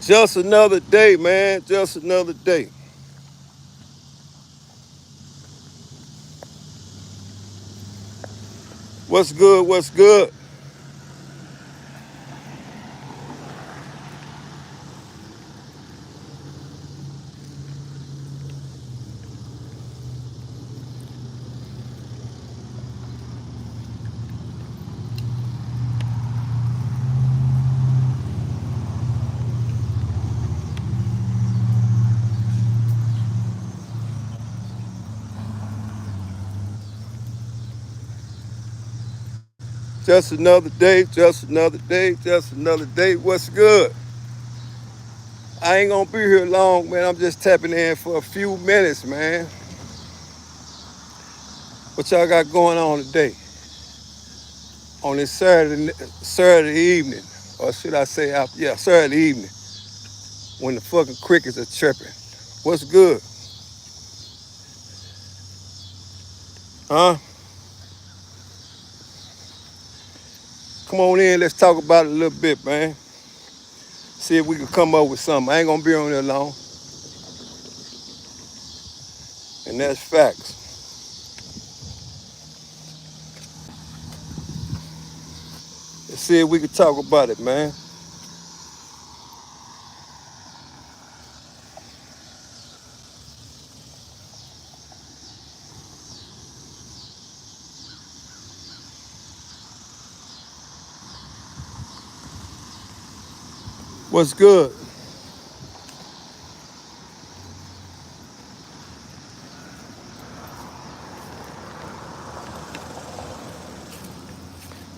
Just another day, man. Just another day. What's good? What's good? Just another day. Just another day. Just another day. What's good? I ain't gonna be here long, man. I'm just tapping in for a few minutes, man. What y'all got going on today? On this Saturday evening, or should I say, yeah, Saturday evening, when the fucking crickets are chirping. What's good? Huh? Come on in. Let's talk about it a little bit, man. See if we can come up with something. I ain't gonna be on there long, and that's facts. Let's see if we can talk about it, man. What's good?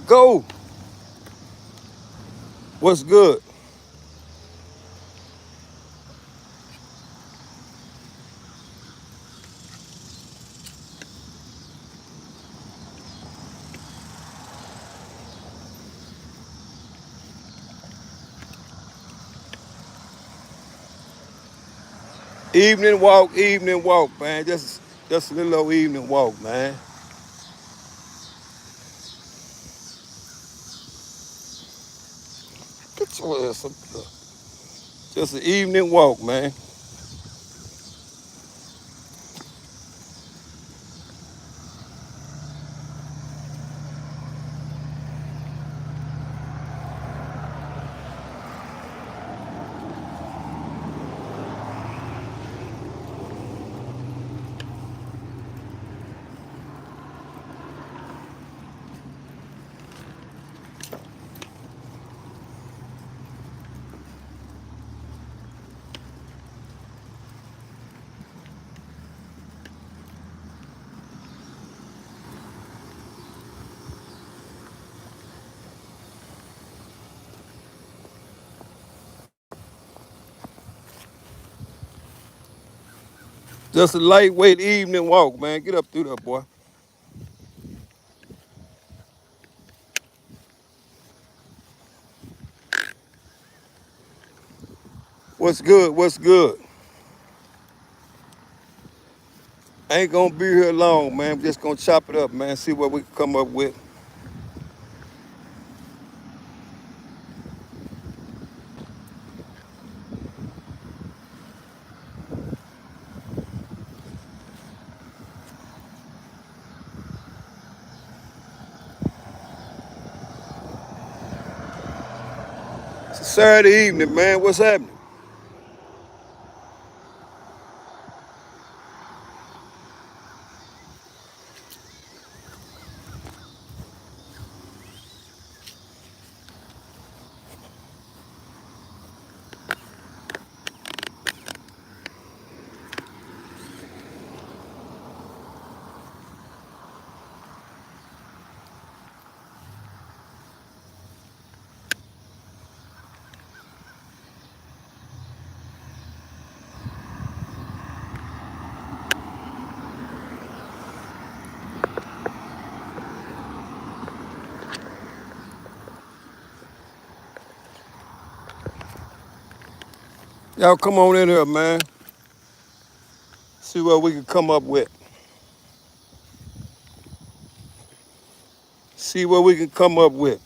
Go. What's good? Evening walk, man. Just a little old evening walk, man. Get your ass up there. Just an evening walk, man. Just a lightweight evening walk, man. Get up through there, boy. What's good? What's good? I ain't gonna be here long, man. I'm just gonna chop it up, man. See what we can come up with. It's a Saturday evening, man. What's happening? Y'all come on in here, man. See what we can come up with. See what we can come up with.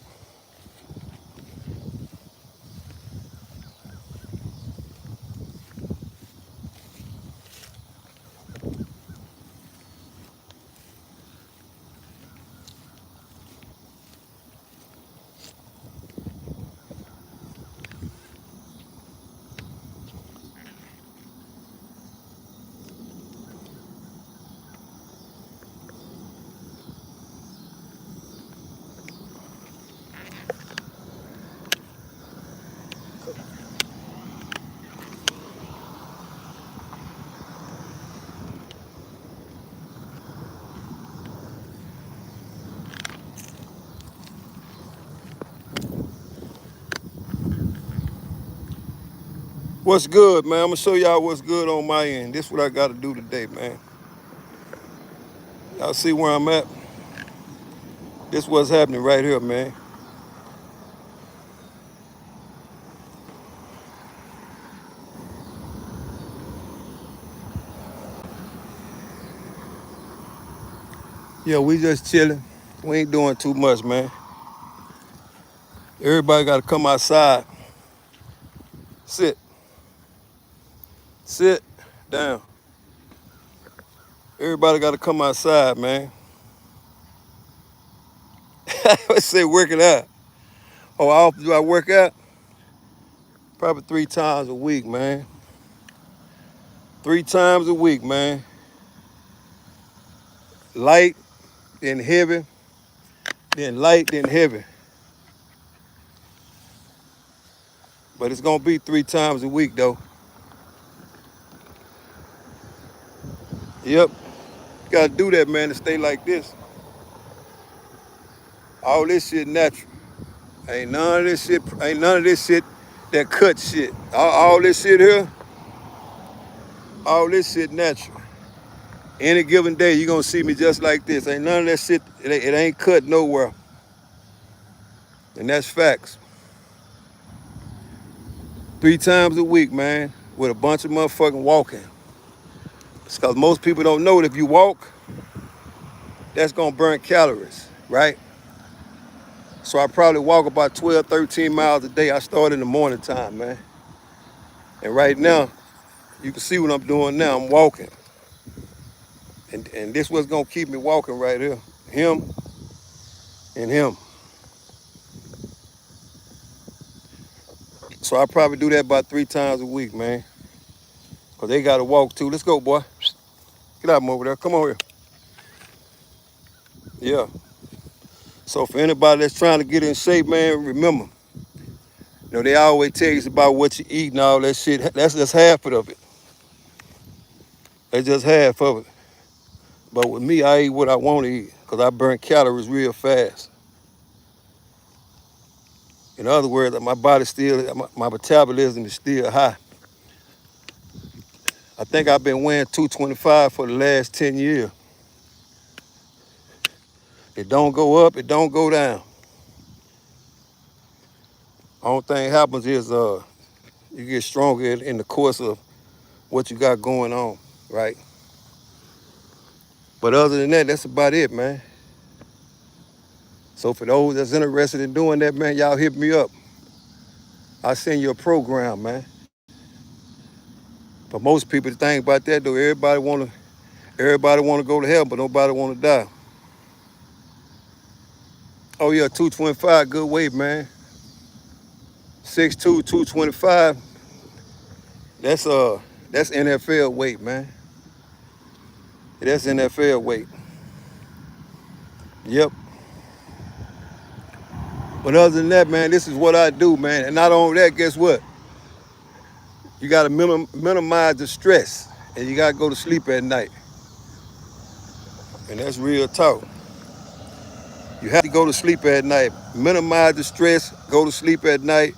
What's good, man? I'm gonna show y'all what's good on my end. This is what I gotta do today, man. Y'all see where I'm at? This what's happening right here, man. Yeah, we just chilling. We ain't doing too much, man. Everybody gotta come outside. Sit. Sit down. Everybody gotta come outside, man. Let's say working out. Oh, how often do I work out? Probably 3 times a week, man. 3 times a week, man. Light, then heavy, then light, then heavy. But it's gonna be 3 times a week though. Yep. You gotta do that, man, to stay like this. All this shit natural. Ain't none of this shit that cut shit. All this shit here, all this shit natural. Any given day, you gonna see me just like this. Ain't none of that shit, it ain't cut nowhere. And that's facts. 3 times a week, man, with a bunch of motherfucking walking. It's cause most people don't know that if you walk, that's gonna burn calories, right? So I probably walk about 12, 13 miles a day. I start in the morning time, man. And right now, you can see what I'm doing now. I'm walking. And this what's gonna keep me walking right here. Him and him. So I probably do that about 3 times a week, man. Cause they gotta walk too. Let's go, boy. Get out from over there. Come on here. Yeah. So for anybody that's trying to get in shape, man, remember, they always tell you about what you eat and all that shit. That's just half of it. That's just half of it. But with me, I eat what I want to eat because I burn calories real fast. In other words, my body still, my metabolism is still high. I think I've been weighing 225 for the last 10 years. It don't go up, it don't go down. Only thing happens is you get stronger in the course of what you got going on, right? But other than that, that's about it, man. So for those that's interested in doing that, man, y'all hit me up. I'll send you a program, man. But most people think about that though. Everybody wanna go to heaven, but nobody wanna die. Oh yeah, 225, good weight, man. 6'2", 225. That's NFL weight, man. That's NFL weight. Yep. But other than that, man, this is what I do, man. And not only that, guess what? You gotta minimize the stress, and you gotta go to sleep at night. And that's real talk. You have to go to sleep at night. Minimize the stress, go to sleep at night,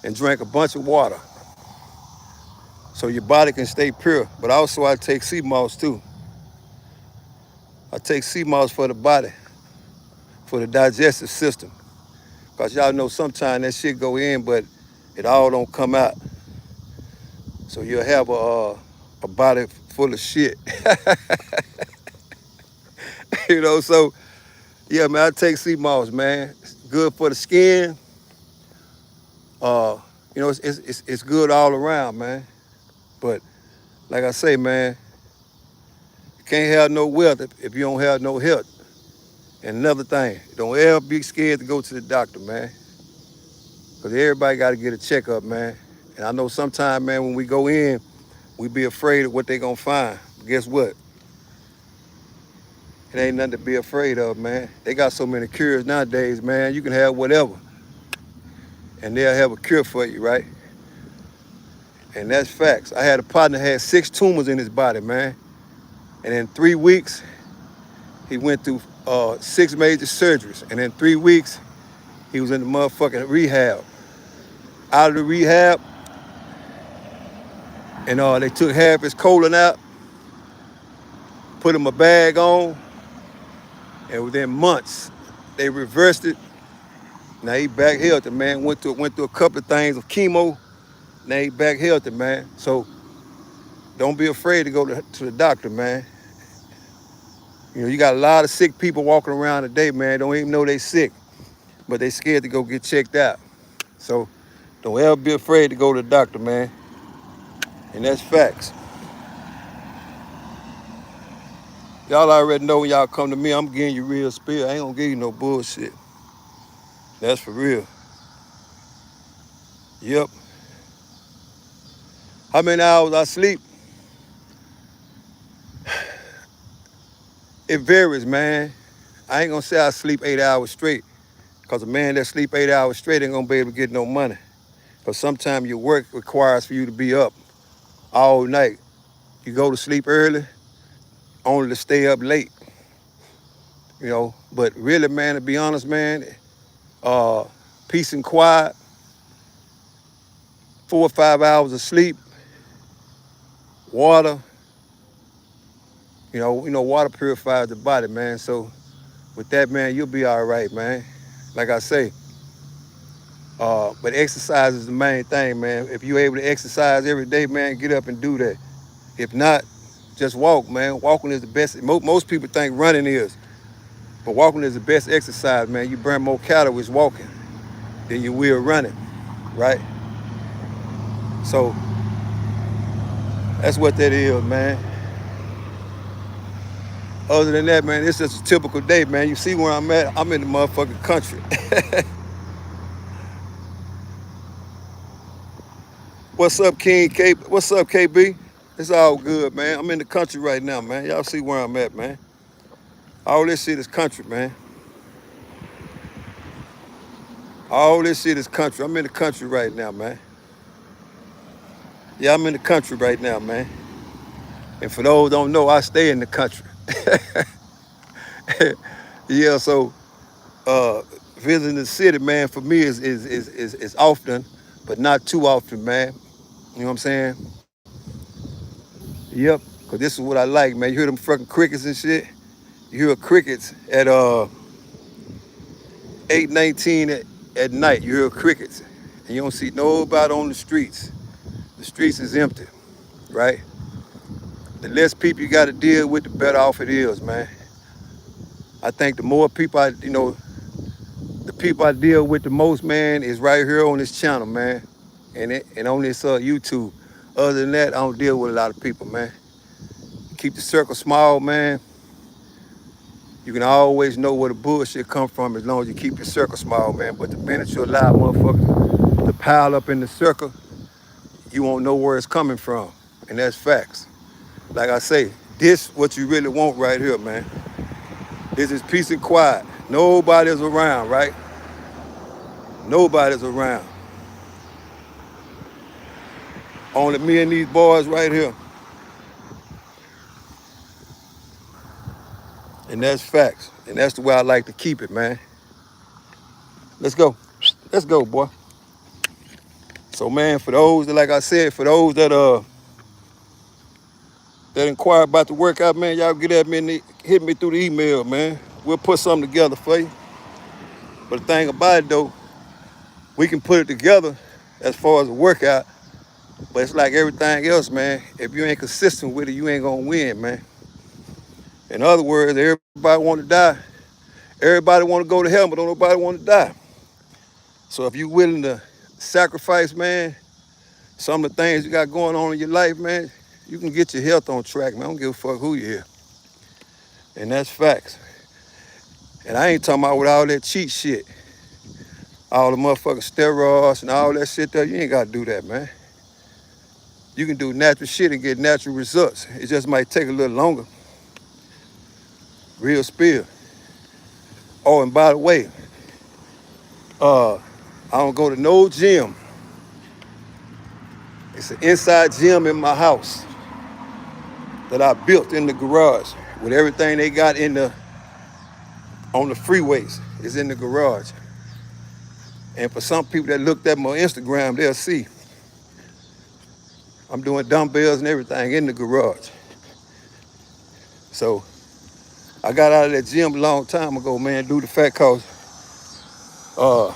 and drink a bunch of water. So your body can stay pure. But also I take sea moss too. I take sea moss for the body, for the digestive system. Cause y'all know sometimes that shit go in, but it all don't come out. So you'll have a body full of shit. So yeah, man, I take sea moss, man. It's good for the skin. It's good all around, man. But like I say, man, you can't have no wealth if you don't have no health. And another thing, don't ever be scared to go to the doctor, man. Because everybody got to get a checkup, man. And I know sometimes, man, when we go in, we be afraid of what they going to find. But guess what? It ain't nothing to be afraid of, man. They got so many cures nowadays, man. You can have whatever. And they'll have a cure for you, right? And that's facts. I had a partner that had 6 tumors in his body, man. And in 3 weeks, he went through 6 major surgeries. And in 3 weeks, he was in the motherfucking rehab. Out of the rehab, And they took half his colon out, put him a bag on, and within months, they reversed it. Now he back healthy, man. Went through a couple of things of chemo. Now he back healthy, man. So don't be afraid to go to the doctor, man. You know, you got a lot of sick people walking around today, man. Don't even know they sick, but they scared to go get checked out. So don't ever be afraid to go to the doctor, man. And that's facts. Y'all already know when y'all come to me, I'm giving you real spill. I ain't gonna give you no bullshit. That's for real. Yep. How many hours I sleep? It varies, man. I ain't gonna say I sleep 8 hours straight, because a man that sleep 8 hours straight ain't gonna be able to get no money. Because sometimes your work requires for you to be up all night. You go to sleep early, only to stay up late. You know, but really, man, to be honest, man, peace and quiet, 4 or 5 hours of sleep, water. Water purifies the body, man. So with that, man, you'll be all right, man. Like I say, but exercise is the main thing, man. If you're able to exercise every day, man, get up and do that. If not, just walk, man. Walking is the best. Most people think running is, but walking is the best exercise, man. You burn more calories walking than you will running, right? So that's what that is, man. Other than that, man, it's just a typical day, man. You see where I'm at? I'm in the motherfucking country. What's up, King K? What's up, KB? It's all good, man. I'm in the country right now, man. Y'all see where I'm at, man. All this shit is country, man. All this shit is country. I'm in the country right now, man. Yeah, I'm in the country right now, man. And for those who don't know, I stay in the country. Yeah, so visiting the city, man, for me is often, but not too often, man. You know what I'm saying? Yep. Cause this is what I like, man. You hear them fucking crickets and shit. You hear crickets at 8:19 at night. You hear crickets, and you don't see nobody on the streets. The streets is empty, right? The less people you got to deal with, the better off it is, man. I think the more people the people I deal with the most, man, is right here on this channel, man, and on this YouTube. Other than that, I don't deal with a lot of people, man. Keep the circle small, man. You can always know where the bullshit come from as long as you keep your circle small, man. But the minute you allow motherfuckers to pile up in the circle, you won't know where it's coming from. And that's facts. Like I say, this what you really want right here, man. This is peace and quiet. Nobody's around, right? Nobody's around. Only me and these boys right here. And that's facts. And that's the way I like to keep it, man. Let's go. Let's go, boy. So, man, for those that, like I said, for those that inquire about the workout, man, y'all get at me and hit me through the email, man. We'll put something together for you. But the thing about it, though, we can put it together as far as a workout, but it's like everything else, man. If you ain't consistent with it, you ain't gonna win, man. In other words, everybody want to die. Everybody want to go to hell, but don't nobody want to die. So if you willing to sacrifice, man, some of the things you got going on in your life, man, you can get your health on track, man. I don't give a fuck who you are. And that's facts. And I ain't talking about with all that cheat shit. All the motherfucking steroids and all that shit there. You ain't got to do that, man. You can do natural shit and get natural results. It just might take a little longer. Real spill. Oh, and by the way, I don't go to no gym. It's an inside gym in my house that I built in the garage with everything they got on the freeways. It's in the garage. And for some people that looked at my Instagram, they'll see. I'm doing dumbbells and everything in the garage. So I got out of that gym a long time ago, man, due to the fact cause uh,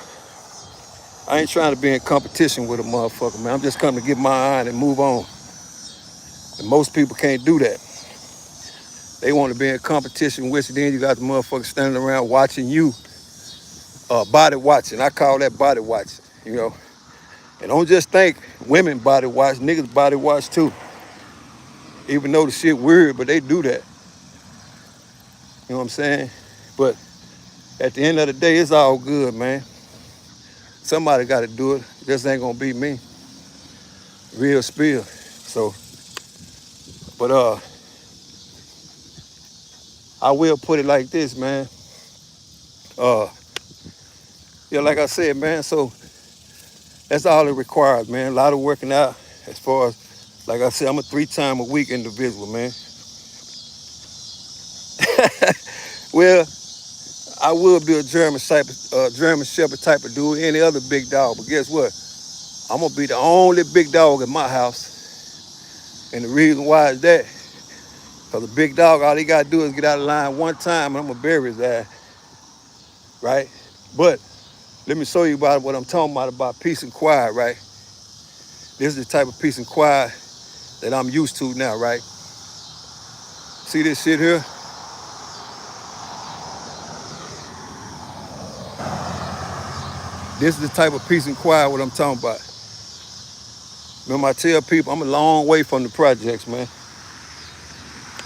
I ain't trying to be in competition with a motherfucker, man. I'm just coming to get my iron and move on. And most people can't do that. They want to be in competition with you, then you got the motherfucker standing around watching you, body watching. I call that body watching, you know. And don't just think women body watch, niggas body watch too. Even though the shit weird, but they do that. You know what I'm saying? But at the end of the day, it's all good, man. Somebody got to do it. This ain't gonna be me. Real spill. So, but I will put it like this, man. Yeah, like I said, man. So that's all it requires, man. A lot of working out. As far as, like I said, I'm a 3-time a week individual, man. Well, I would be a German Shepherd type of dude, any other big dog. But guess what? I'm gonna be the only big dog in my house. And the reason why is that, because a big dog, all he gotta do is get out of line one time and I'm gonna bury his ass. Right? But let me show you about what I'm talking about peace and quiet, right? This is the type of peace and quiet that I'm used to now, right? See this shit here? This is the type of peace and quiet what I'm talking about. Remember, I tell people I'm a long way from the projects, man.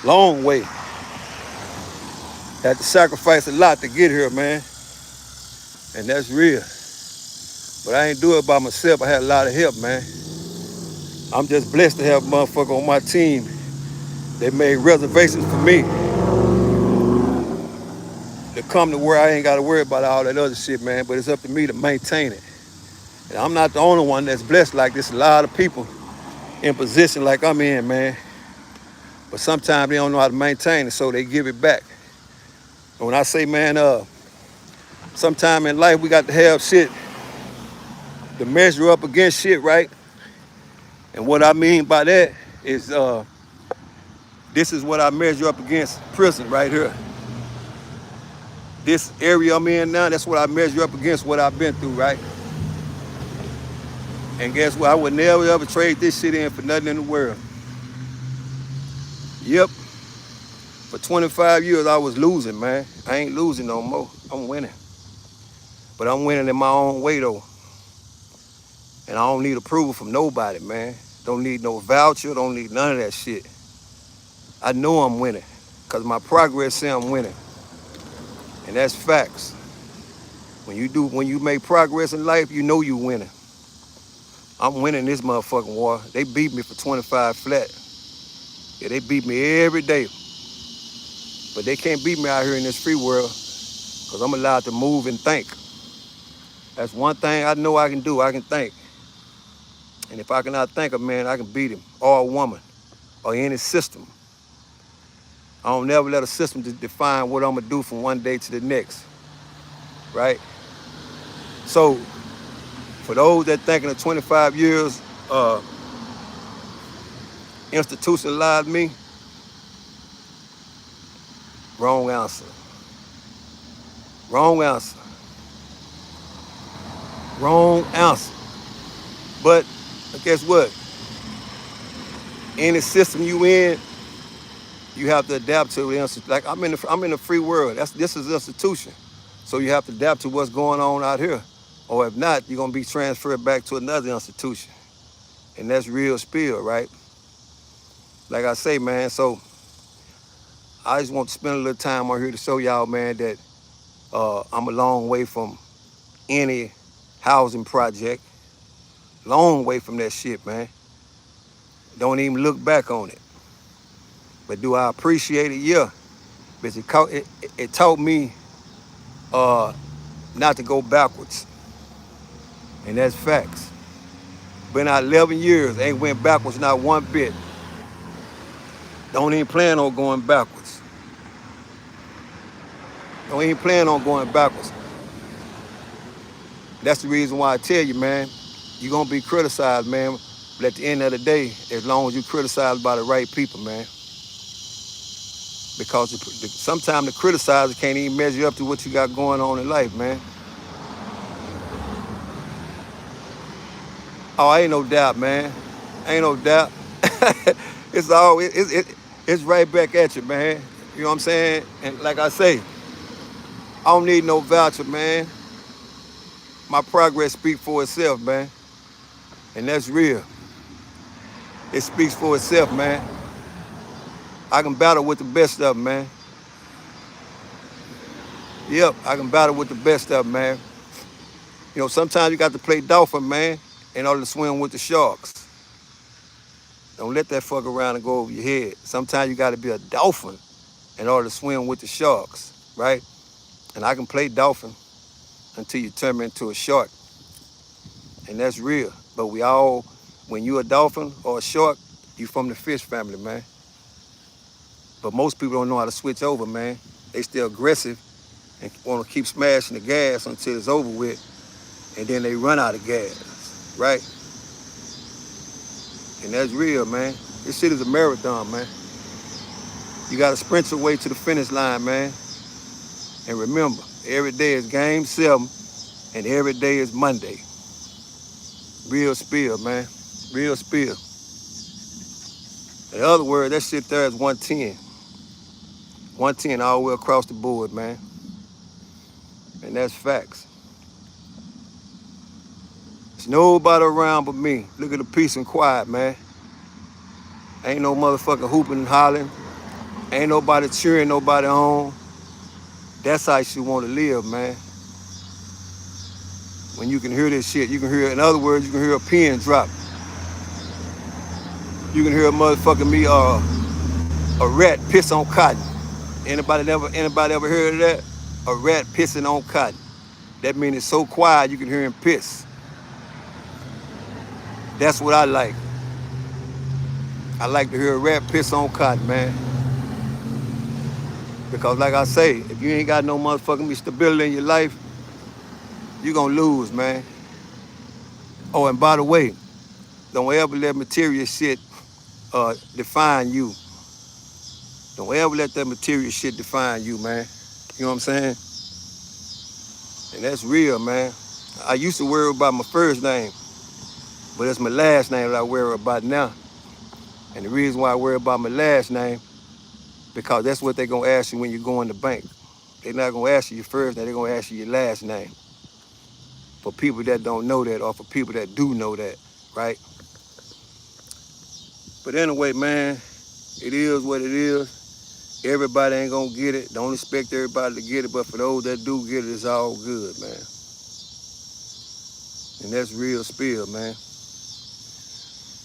Long way. Had to sacrifice a lot to get here, man. And that's real. But I ain't do it by myself. I had a lot of help, man. I'm just blessed to have a motherfucker on my team. They made reservations for me to come to where I ain't got to worry about all that other shit, man. But it's up to me to maintain it. And I'm not the only one that's blessed like this. A lot of people in position like I'm in, man. But sometimes they don't know how to maintain it, so they give it back. And when I say, man, sometime in life we got to have shit to measure up against shit, right? And what I mean by that is this is what I measure up against prison right here. This area I'm in now, that's what I measure up against what I've been through, right? And guess what? I would never ever trade this shit in for nothing in the world. Yep. For 25 years I was losing, man. I ain't losing no more. I'm winning. But I'm winning in my own way though. And I don't need approval from nobody, man. Don't need no voucher, don't need none of that shit. I know I'm winning, because my progress say I'm winning. And that's facts. When you make progress in life, you know you winning. I'm winning this motherfucking war. They beat me for 25 flat. Yeah, they beat me every day. But they can't beat me out here in this free world, because I'm allowed to move and think. That's one thing I know I can do, I can think. And if I cannot think of man, I can beat him, or a woman, or any system. I don't never let a system define what I'm gonna do from one day to the next, right? So, for those that thinking of 25 years institutionalized me, wrong answer. Wrong answer. Wrong answer. But guess what? Any system you in, you have to adapt to the like I'm in a free world. This is an institution. So you have to adapt to what's going on out here. Or if not, you're gonna be transferred back to another institution. And that's real spill, right? Like I say, man, so I just want to spend a little time on here to show y'all, man, that I'm a long way from any housing project. Long way from that shit, man. Don't even look back on it. But do I appreciate it? Yeah. But it taught me not to go backwards. And that's facts. Been out 11 years, ain't went backwards not one bit. Don't even plan on going backwards. Don't even plan on going backwards. That's the reason why I tell you, man, you're gonna be criticized, man. But at the end of the day, as long as you criticize by the right people, man, because sometimes the criticizer can't even measure up to what you got going on in life, man. Oh, ain't no doubt, man. Ain't no doubt. It's all it's right back at you, man. You know what I'm saying? And like I say, I don't need no voucher, man. My progress speaks for itself, man. And that's real. It speaks for itself, man. I can battle with the best of them, man. Yep, I can battle with the best of them, man. You know, sometimes you got to play dolphin, man, in order to swim with the sharks. Don't let that fuck around and go over your head. Sometimes you got to be a dolphin in order to swim with the sharks, right? And I can play dolphin until you turn me into a shark. And that's real. But we all, when you a dolphin or a shark, you from the fish family, man. But most people don't know how to switch over, man. They still aggressive and want to keep smashing the gas until it's over with, and then they run out of gas, right? And that's real, man. This shit is a marathon, man. You got to sprint your way to the finish line, man. And remember, every day is game 7, and every day is Monday. Real spill, man. Real spill. In other words, that shit there is 110. 110 all the way across the board, man. And that's facts. There's nobody around but me. Look at the peace and quiet, man. Ain't no motherfucking hooping and hollering. Ain't nobody cheering nobody on. That's how you should want to live, man. When you can hear this shit, you can hear, in other words, you can hear a pin drop. You can hear a motherfucking a rat piss on cotton. Anybody ever heard of that? A rat pissing on cotton. That means it's so quiet you can hear him piss. That's what I like. I like to hear a rat piss on cotton, man. Because like I say, if you ain't got no motherfucking stability in your life, you're gonna lose, man. Oh, and by the way, don't ever let material shit define you. Don't ever let that material shit define you, man. You know what I'm saying? And that's real, man. I used to worry about my first name, but it's my last name that I worry about now. And the reason why I worry about my last name, because that's what they're gonna ask you when you go in the bank. They're not gonna ask you your first name, they're gonna ask you your last name. For people that don't know that, or for people that do know that, right? But anyway, man, it is what it is. Everybody ain't gonna get it. Don't expect everybody to get it, but for those that do get it, it's all good, man. And that's real spill, man.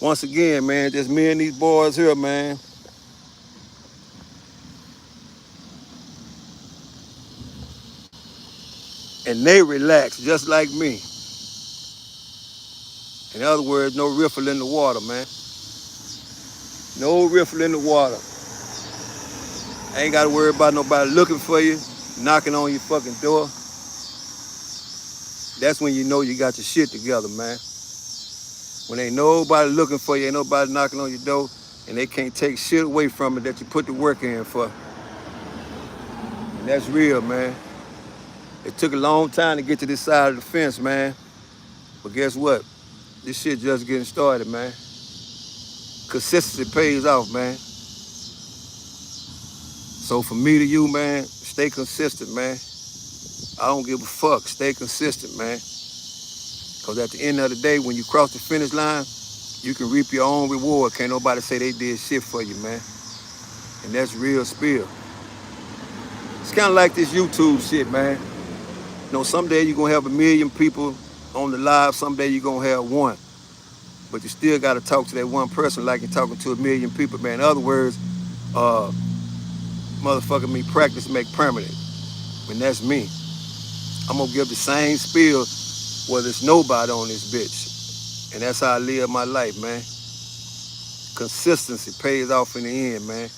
Once again, man, just me and these boys here, man. And they relax just like me. In other words, no riffle in the water, man. No riffle in the water. Ain't gotta worry about nobody looking for you, knocking on your fucking door. That's when you know you got your shit together, man. When ain't nobody looking for you, ain't nobody knocking on your door, and they can't take shit away from it that you put the work in for. And that's real, man. It took a long time to get to this side of the fence, man. But guess what? This shit just getting started, man. Consistency pays off, man. So from me to you, man, stay consistent, man. I don't give a fuck. Stay consistent, man. Because at the end of the day, when you cross the finish line, you can reap your own reward. Can't nobody say they did shit for you, man. And that's real spill. It's kind of like this YouTube shit, man. You know, someday you're going to have 1 million people on the live. Someday you're going to have 1. But you still got to talk to that one person like you're talking to 1 million people, man. In other words, motherfucker, me practice make permanent. And that's me. I'm going to give the same spiel whether it's nobody on this bitch. And that's how I live my life, man. Consistency pays off in the end, man.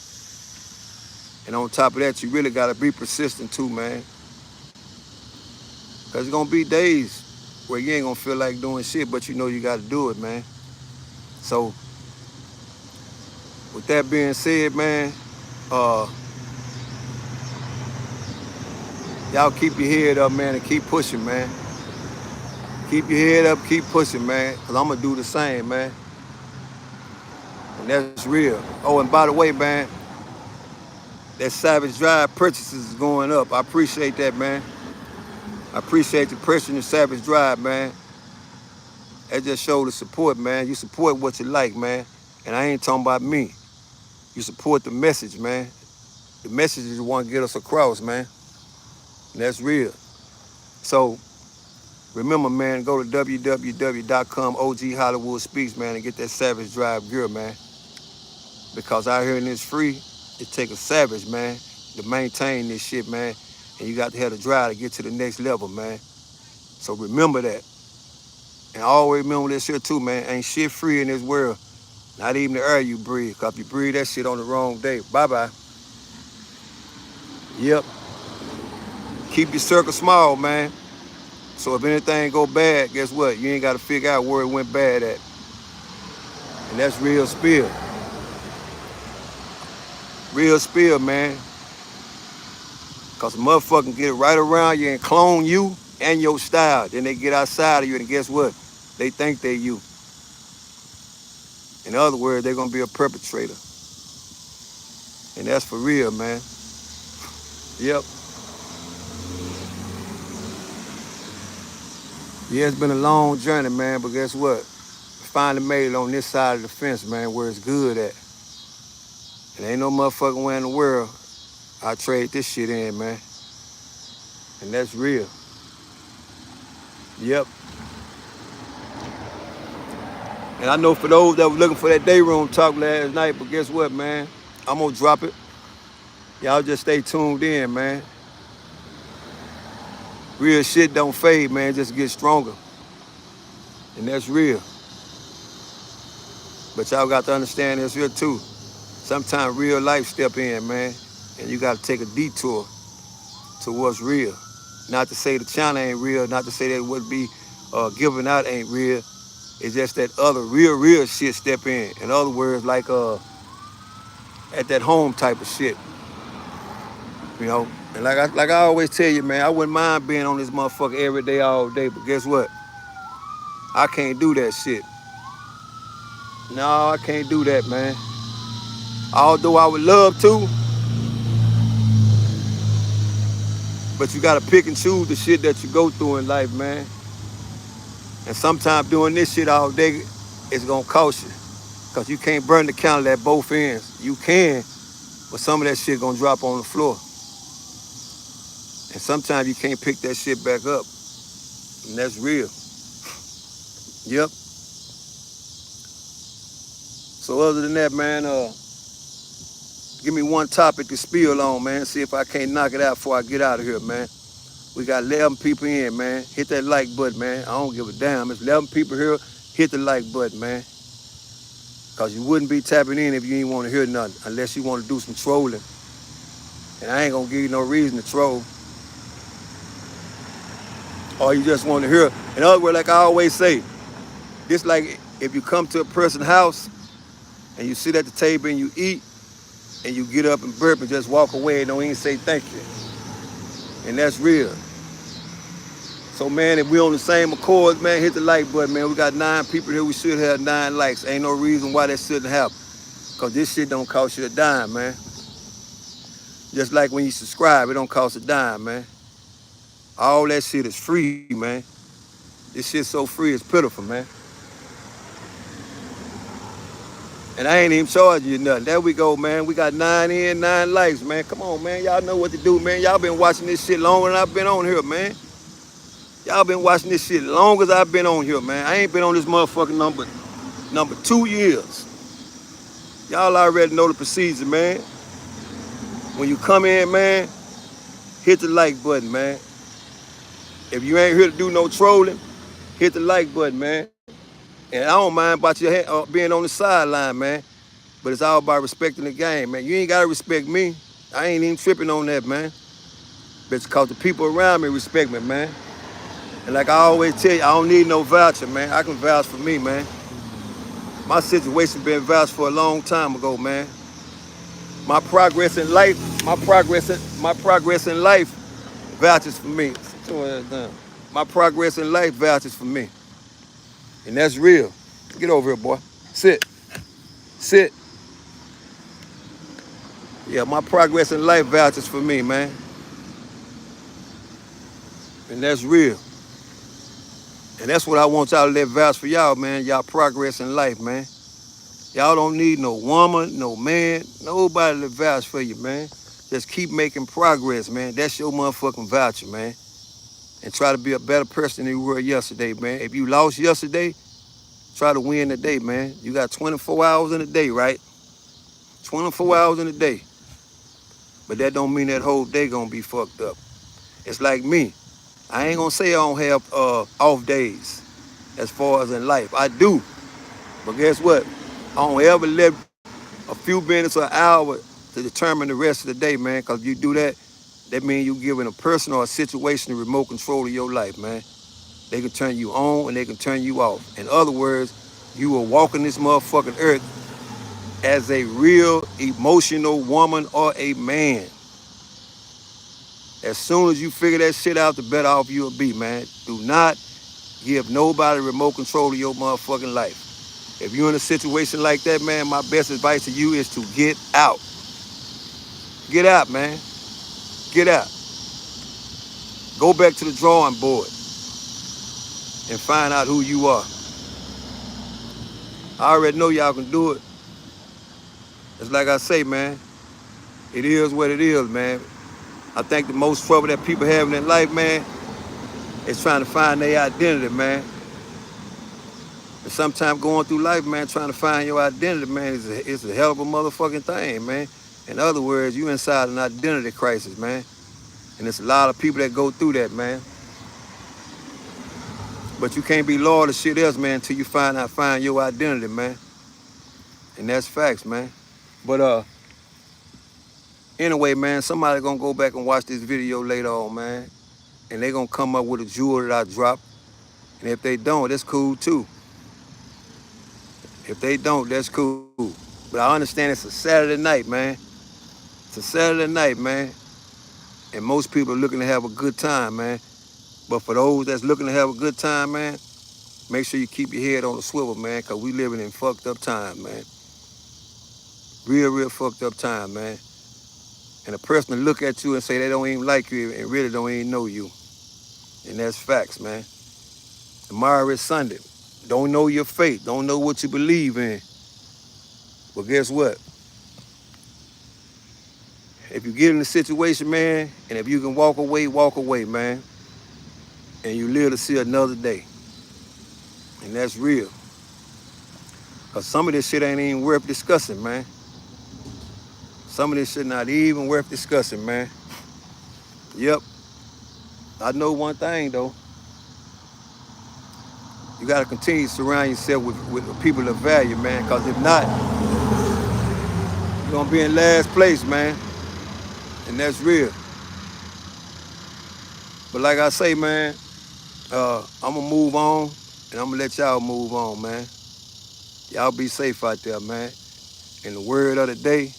And on top of that, you really got to be persistent too, man. Because there's going to be days where you ain't going to feel like doing shit, but you know you got to do it, man. So with that being said, man, uh, y'all keep your head up, man, and keep pushing, man. Keep your head up, keep pushing, man, because I'm going to do the same, man. And that's real. Oh, and by the way, man, that Savage Drive purchases is going up. I appreciate that, man. I appreciate the pressure in the Savage Drive, man. That just showed the support, man. You support what you like, man. And I ain't talking about me. You support the message, man. The message is you want to get us across, man. And that's real. So remember, man, go to www.com OG Hollywood Speaks, man, and get that Savage Drive gear, man. Because out here in this free, it take a savage, man, to maintain this shit, man. And you got to have the drive to get to the next level, man. So remember that. And always remember this shit too, man. Ain't shit free in this world. Not even the air you breathe. Cause if you breathe that shit on the wrong day, bye-bye. Yep. Keep your circle small, man. So if anything go bad, guess what? You ain't got to figure out where it went bad at. And that's real spill. Real spill, man. Cause a motherfucker can get right around you and clone you and your style. Then they get outside of you and guess what? They think they you. In other words, they're gonna be a perpetrator. And that's for real, man. Yep. Yeah, it's been a long journey, man, but guess what? Finally made it on this side of the fence, man, where it's good at. And ain't no motherfucking way in the world I trade this shit in, man. And that's real. Yep. And I know for those that were looking for that day room talk last night, but guess what, man? I'm gonna drop it. Y'all just stay tuned in, man. Real shit don't fade, man. Just get stronger. And that's real. But y'all got to understand this here too. Sometimes real life step in, man. And you got to take a detour to what's real. Not to say the China ain't real. Not to say that what be given out ain't real. It's just that other real shit step in. In other words, like at that home type of shit. You know? And like I always tell you, man, I wouldn't mind being on this motherfucker every day, all day. But guess what? I can't do that shit. No, I can't do that, man. Although I would love to, but you gotta pick and choose the shit that you go through in life, man. And sometimes doing this shit all day is gonna cost you. Cause you can't burn the candle at both ends. You can, but some of that shit gonna drop on the floor. And sometimes you can't pick that shit back up. And that's real. Yep. So other than that, man, give me one topic to spill on, man. See if I can't knock it out before I get out of here, man. We got 11 people in, man. Hit that like button, man. I don't give a damn. It's 11 people here. Hit the like button, man. Because you wouldn't be tapping in if you ain't want to hear nothing, unless you want to do some trolling. And I ain't going to give you no reason to troll. Or you just want to hear. In other words, like I always say, this like if you come to a person's house and you sit at the table and you eat and you get up and burp and just walk away and don't even say thank you. And that's real. So, man, if we on the same accord, man, hit the like button, man. We got 9 people here. We should have 9 likes. Ain't no reason why that shouldn't happen. Because this shit don't cost you a dime, man. Just like when you subscribe, it don't cost a dime, man. All that shit is free, man. This shit's so free, it's pitiful, man. And I ain't even charging you nothing. There we go, man. We got 9 in, 9 likes, man. Come on, man. Y'all know what to do, man. Y'all been watching this shit longer than I've been on here, man. Y'all been watching this shit long as I've been on here, man. I ain't been on this motherfucking number 2 years. Y'all already know the procedure, man. When you come in, man, hit the like button, man. If you ain't here to do no trolling, hit the like button, man. And I don't mind about your being on the sideline, man. But it's all about respecting the game, man. You ain't gotta respect me. I ain't even tripping on that, man. But it's because the people around me respect me, man. And like I always tell you, I don't need no voucher, man. I can vouch for me, man. My situation been vouched for a long time ago, man. My progress in life, my progress in life vouches for me. Sit your ass down. My progress in life vouches for me. And that's real. Get over here, boy. Sit. Sit. Yeah, my progress in life vouches for me, man. And that's real. And that's what I want y'all to let vouch for y'all, man. Y'all progress in life, man. Y'all don't need no woman, no man, nobody to vouch for you, man. Just keep making progress, man. That's your motherfucking voucher, man. And try to be a better person than you were yesterday, man. If you lost yesterday, try to win today, man. You got 24 hours in a day, right? 24 hours in a day. But that don't mean that whole day gonna be fucked up. It's like me. I ain't gonna say I don't have off days as far as in life. I do. But guess what? I don't ever let a few minutes or an hour to determine the rest of the day, man. Because if you do that, that means you're giving a person or a situation the remote control of your life, man. They can turn you on and they can turn you off. In other words, you will walk in this motherfucking earth as a real emotional woman or a man. As soon as you figure that shit out, the better off you'll be, man. Do not give nobody remote control of your motherfucking life. If you're in a situation like that, man, my best advice to you is to get out. Get out, man. Get out. Go back to the drawing board and find out who you are. I already know y'all can do it. It's like I say, man, it is what it is, man. I think the most trouble that people have in their life, man, is trying to find their identity, man. And sometimes going through life, man, trying to find your identity, man, is a hell of a motherfucking thing, man. In other words, you inside an identity crisis, man. And there's a lot of people that go through that, man. But you can't be loyal to shit else, man, until you find your identity, man. And that's facts, man. But anyway, man, somebody gonna go back and watch this video later on, man. And they gonna come up with a jewel that I dropped. And if they don't, that's cool too. If they don't, that's cool. But I understand it's a Saturday night, man. It's a Saturday night, man. And most people are looking to have a good time, man. But for those that's looking to have a good time, man, make sure you keep your head on the swivel, man, because we living in fucked up time, man. Real fucked up time, man. And a person to look at you and say they don't even like you and really don't even know you. And that's facts, man. Tomorrow is Sunday. Don't know your faith. Don't know what you believe in. But guess what? If you get in a situation, man, and if you can walk away, man, and you live to see another day. And that's real. Because some of this shit ain't even worth discussing, man. Some of this shit not even worth discussing, man. Yep. I know one thing, though. You got to continue to surround yourself with people of value, man. Because if not, you're going to be in last place, man. And that's real. But like I say, man, I'm going to move on. And I'm going to let y'all move on, man. Y'all be safe out there, man. And the word of the day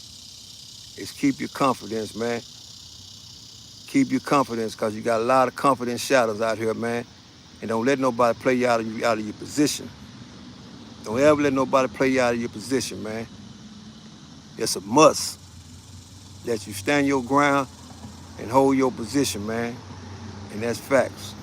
is keep your confidence, man. Keep your confidence, because you got a lot of confidence shadows out here, man. And don't let nobody play you out of your position. Don't ever let nobody play you out of your position, man. It's a must that you stand your ground and hold your position, man. And that's facts.